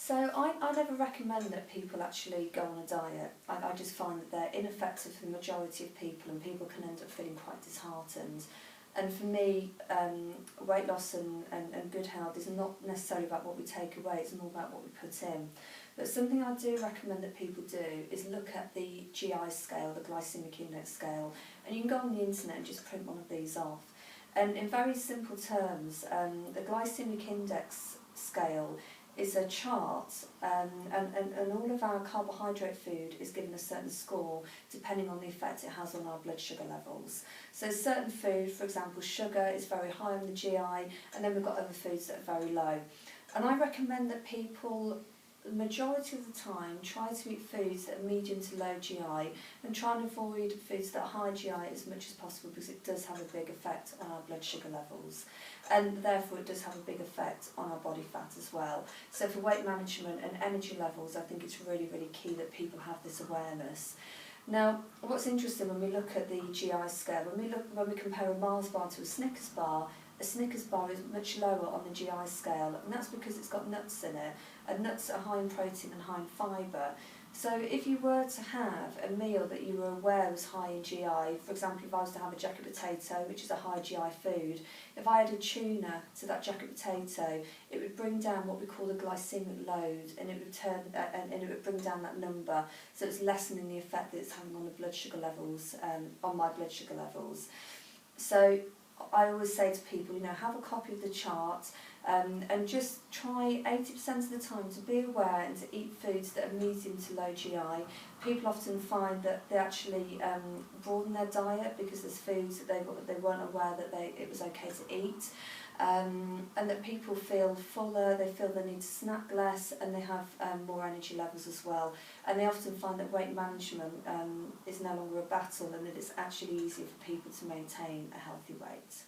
So I never recommend that people actually go on a diet. I just find that they're ineffective for the majority of people, and people can end up feeling quite disheartened. And for me, weight loss and good health is not necessarily about what we take away, it's more about what we put in. But something I do recommend that people do is look at the GI scale, the glycemic index scale, and you can go on the internet and just print one of these off. And in very simple terms, the glycemic index scale is a chart, and all of our carbohydrate food is given a certain score depending on the effect it has on our blood sugar levels. So certain food, for example sugar, is very high on the GI, and then we've got other foods that are very low. And I recommend that people, the majority of the time, try to eat foods that are medium to low GI and try and avoid foods that are high GI as much as possible, because it does have a big effect on our blood sugar levels, and therefore it does have a big effect on our body fat as well. So for weight management and energy levels, I think it's really, really key that people have this awareness. Now, what's interesting when we look at the GI scale, when we compare a Mars bar to a Snickers bar is much lower on the GI scale, and that's because it's got nuts in it, and nuts are high in protein and high in fibre. So if you were to have a meal that you were aware was high in GI, for example, if I was to have a jacket potato, which is a high GI food, if I added tuna to that jacket potato, it would bring down what we call the glycemic load, and it would bring down that number, so it's lessening the effect that it's having on the blood sugar levels, on my blood sugar levels. So I always say to people, have a copy of the chart, and just try 80% of the time to be aware and to eat foods that are medium to low GI. People often find that they actually broaden their diet because there's foods that they weren't aware that it was okay to eat, and that people feel fuller, they feel they need to snack less, and they have more energy levels as well. And they often find that weight management is no longer a battle, and that it's actually easier for people to maintain a healthy weight.